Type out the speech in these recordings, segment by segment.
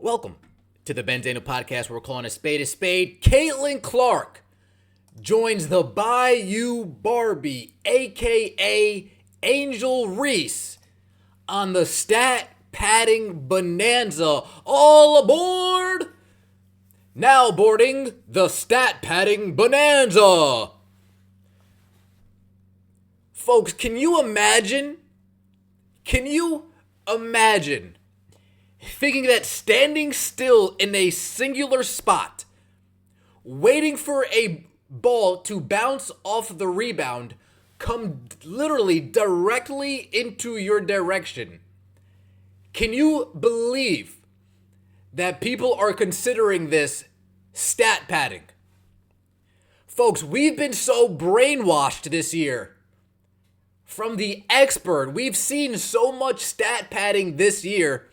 Welcome to the Benzano podcast where we're calling a spade a spade. Caitlin Clark joins the Bayou Barbie, a.k.a. Angel Reese, on the stat padding bonanza. All aboard! Now boarding the stat padding bonanza. Folks, can you imagine thinking that standing still in a singular spot, waiting for a ball to bounce off the rebound, come literally directly into your direction? Can you believe that people are considering this stat padding? Folks, we've been so brainwashed this year from the expert. We've seen so much stat padding this year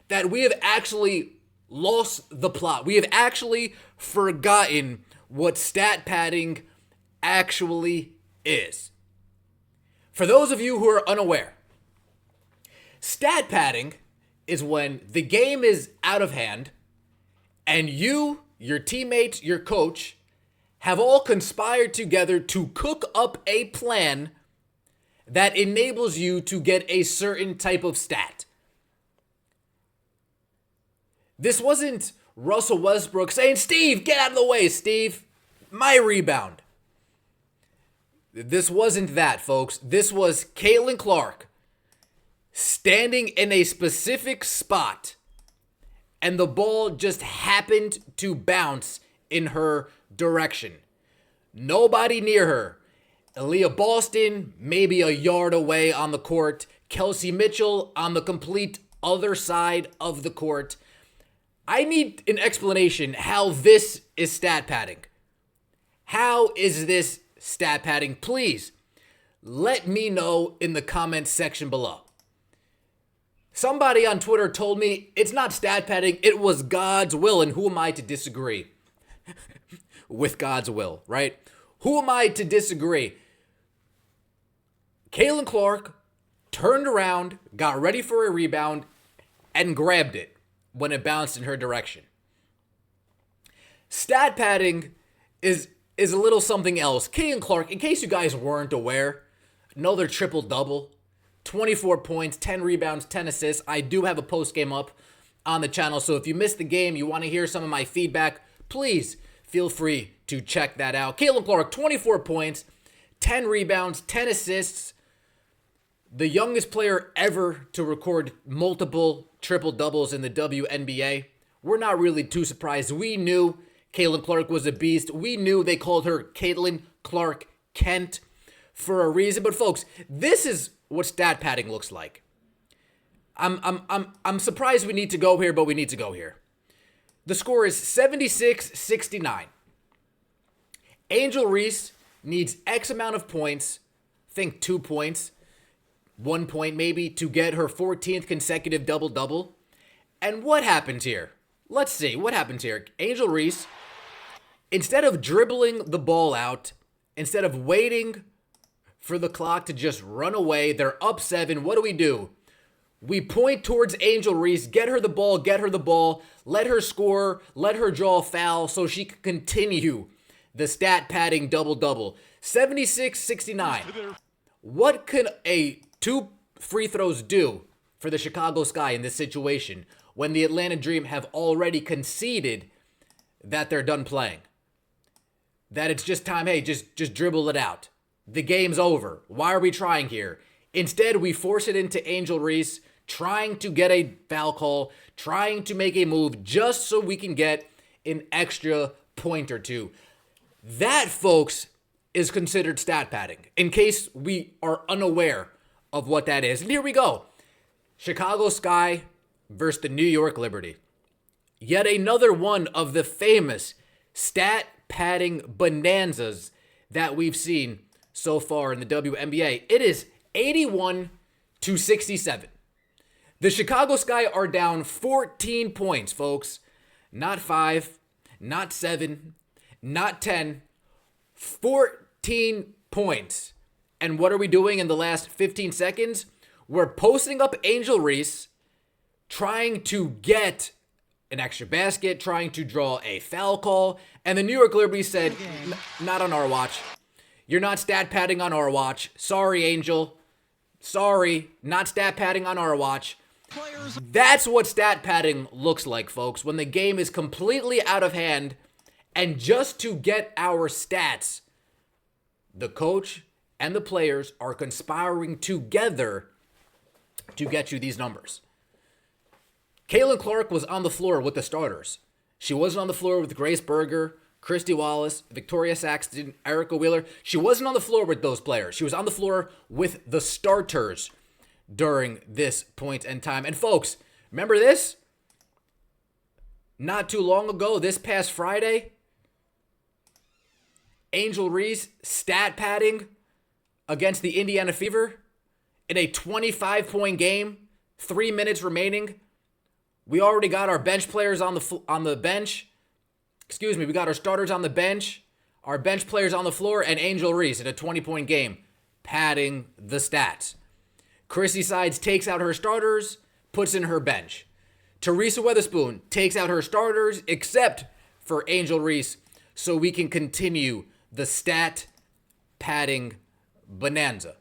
that we have actually lost the plot. We have actually forgotten what stat padding actually is. For those of you who are unaware, stat padding is when the game is out of hand and you, your teammates, your coach, have all conspired together to cook up a plan that enables you to get a certain type of stat. This wasn't Russell Westbrook saying, "Steve, get out of the way, Steve. My rebound." This wasn't that, folks. This was Caitlin Clark standing in a specific spot, and the ball just happened to bounce in her direction. Nobody near her. Aaliyah Boston, maybe a yard away on the court. Kelsey Mitchell on the complete other side of the court. I need an explanation how this is stat padding. How is this stat padding? Please let me know in the comments section below. Somebody on Twitter told me it's not stat padding, it was God's will, and who am I to disagree with God's will, right? Who am I to disagree? Caitlin Clark turned around, got ready for a rebound, and grabbed it when it bounced in her direction. Stat padding is a little something else. Caitlin Clark, in case you guys weren't aware, another triple-double, 24 points, 10 rebounds, 10 assists. I do have a post-game up on the channel, so if you missed the game, you want to hear some of my feedback, please feel free to check that out. Caitlin Clark, 24 points, 10 rebounds, 10 assists, the youngest player ever to record multiple triple-doubles in the WNBA. We're not really too surprised. We knew Caitlin Clark was a beast. We knew they called her Caitlin Clark Kent for a reason. But folks, this is what stat padding looks like. I'm surprised we need to go here, but we need to go here. The score is 76-69. Angel Reese needs X amount of points, think 2 points, 1 point maybe, to get her 14th consecutive double-double. And what happens here? Let's see. What happens here? Angel Reese, instead of dribbling the ball out, instead of waiting for the clock to just run away, they're up 7. What do? We point towards Angel Reese, get her the ball, let her score, let her draw a foul so she can continue the stat padding double-double. 76-69. What can a 2 free throws do for the Chicago Sky in this situation when the Atlanta Dream have already conceded that they're done playing? That it's just time, hey, just dribble it out. The game's over. Why are we trying here? Instead, we force it into Angel Reese, trying to get a foul call, trying to make a move just so we can get an extra point or two. That, folks, is considered stat padding, in case we are unaware of what that is. And here we go. Chicago Sky versus the New York Liberty. Yet another one of the famous stat padding bonanzas that we've seen so far in the WNBA. It is 81-67. The Chicago Sky are down 14 points, folks. Not 5, not 7, not 10. 14 points. And what are we doing in the last 15 seconds? We're posting up Angel Reese, trying to get an extra basket, trying to draw a foul call, and the New York Liberty said, not on our watch. You're not stat padding on our watch. Sorry, Angel. Sorry, not stat padding on our watch. That's what stat padding looks like, folks, when the game is completely out of hand, and just to get our stats, the coach and the players are conspiring together to get you these numbers. Caitlin Clark was on the floor with the starters. She wasn't on the floor with Grace Berger, Christy Wallace, Victoria Saxton, Erica Wheeler. She wasn't on the floor with those players. She was on the floor with the starters during this point in time. And folks, remember this? Not too long ago, this past Friday, Angel Reese stat padding against the Indiana Fever in a 25-point game, 3 minutes remaining. We already got our bench players on the bench. Excuse me, we got our starters on the bench, our bench players on the floor, and Angel Reese in a 20-point game, padding the stats. Chrissy Sides takes out her starters, puts in her bench. Teresa Weatherspoon takes out her starters, except for Angel Reese, so we can continue the stat padding bonanza.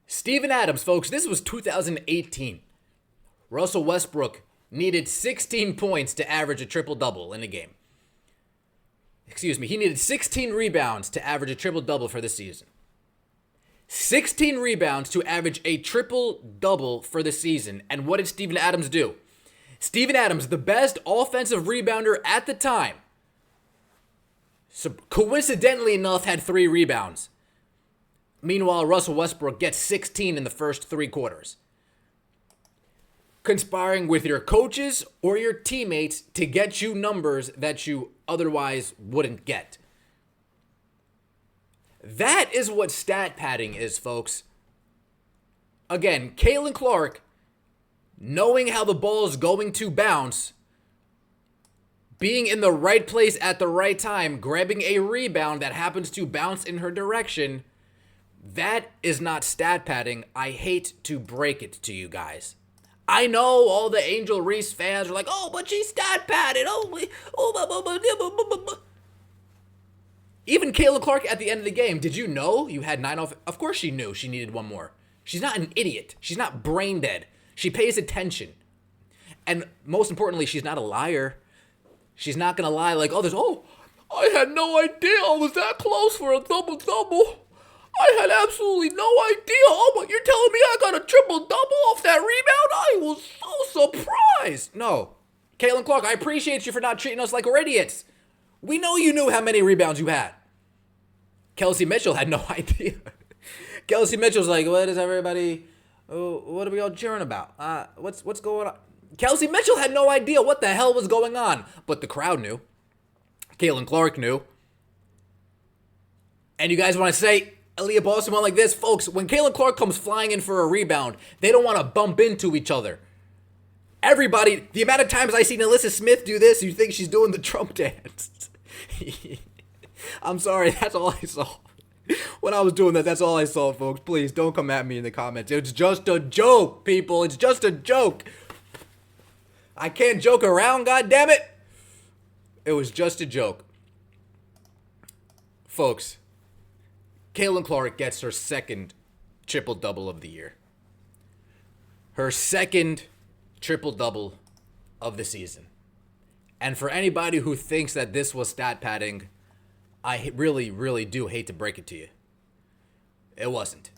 Steven Adams, folks, this was 2018. Russell Westbrook needed 16 points to average a triple-double in a game. Excuse me, he needed 16 rebounds to average a triple-double for the season. 16 rebounds to average a triple-double for the season. And what did Steven Adams do? Steven Adams, the best offensive rebounder at the time, so coincidentally enough, had 3 rebounds. Meanwhile, Russell Westbrook gets 16 in the first 3 quarters. Conspiring with your coaches or your teammates to get you numbers that you otherwise wouldn't get. That is what stat padding is, folks. Again, Caitlin Clark, knowing how the ball is going to bounce, being in the right place at the right time, grabbing a rebound that happens to bounce in her direction, that is not stat padding. I hate to break it to you guys. I know all the Angel Reese fans are like, oh, but she's stat padded. Even Caitlin Clark at the end of the game, did you know you had 9 off? Of course she knew she needed one more. She's not an idiot. She's not brain dead. She pays attention. And most importantly, she's not a liar. She's not going to lie like others. Oh, I had no idea I was that close for a double-double. I had absolutely no idea. Oh, but you're telling me I got a triple-double off that rebound? I was so surprised. No. Caitlin Clark, I appreciate you for not treating us like we're idiots. We know you knew how many rebounds you had. Kelsey Mitchell had no idea. Kelsey Mitchell's like, what is everybody, what are we all cheering about? What's going on? Kelsey Mitchell had no idea what the hell was going on. But the crowd knew. Caitlin Clark knew. And you guys want to say, Aaliyah Boston went like this? Folks, when Caitlin Clark comes flying in for a rebound, they don't want to bump into each other. Everybody, the amount of times I seen Alyssa Smith do this, you think she's doing the Trump dance. I'm sorry, that's all I saw. When I was doing that, that's all I saw, folks. Please, don't come at me in the comments. It's just a joke, people. It's just a joke. I can't joke around, goddammit. It was just a joke. Folks, Caitlin Clark gets her second triple-double of the year. Her second triple-double of the season. And for anybody who thinks that this was stat padding, I really, really do hate to break it to you. It wasn't.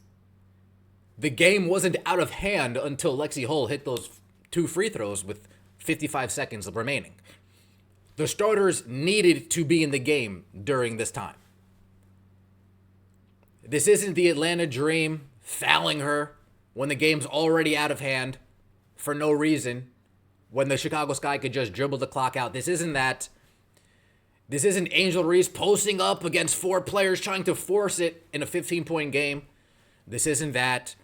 The game wasn't out of hand until Lexi Hull hit those 2 free throws with 55 seconds remaining. The starters needed to be in the game during this time. This isn't the Atlanta Dream fouling her when the game's already out of hand for no reason, when the Chicago Sky could just dribble the clock out. This isn't that. This isn't Angel Reese posting up against 4 players trying to force it in a 15-point game. This isn't that.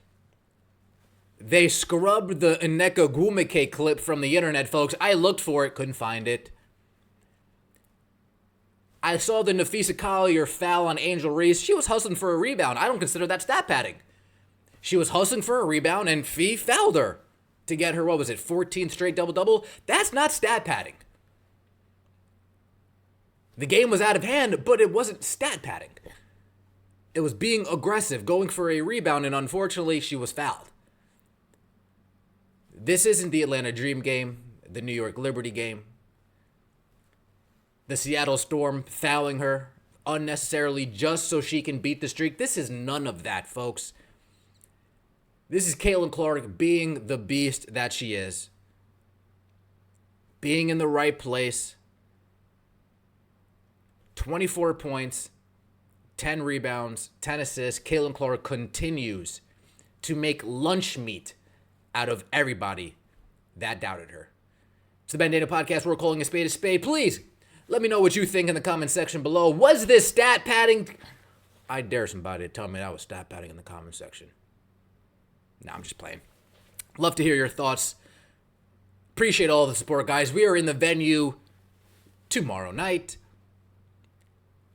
They scrubbed the Nneka Ogwumike clip from the internet, folks. I looked for it, couldn't find it. I saw the Nafisa Collier foul on Angel Reese. She was hustling for a rebound. I don't consider that stat padding. She was hustling for a rebound, and Fee fouled her. to get her, 14th straight double-double? That's not stat padding. The game was out of hand, but it wasn't stat padding. It was being aggressive, going for a rebound, and unfortunately, she was fouled. This isn't the Atlanta Dream game, the New York Liberty game. The Seattle Storm fouling her unnecessarily just so she can beat the streak. This is none of that, folks. This is Caitlin Clark being the beast that she is. Being in the right place. 24 points, 10 rebounds, 10 assists. Caitlin Clark continues to make lunch meat out of everybody that doubted her. It's the Ben Dana Podcast. We're calling a spade a spade. Please let me know what you think in the comment section below. Was this stat padding? I dare somebody to tell me that was stat padding in the comment section. No, I'm just playing. Love to hear your thoughts. Appreciate all the support, guys. We are in the venue tomorrow night.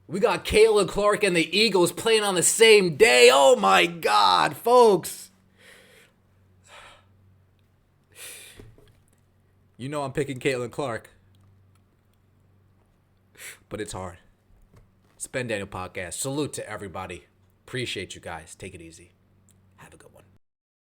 We got Caitlin Clark and the Eagles playing on the same day. Oh my God, folks. You know I'm picking Caitlin Clark. But it's hard. It's Ben Daniel Podcast. Salute to everybody. Appreciate you guys. Take it easy. Have a good one.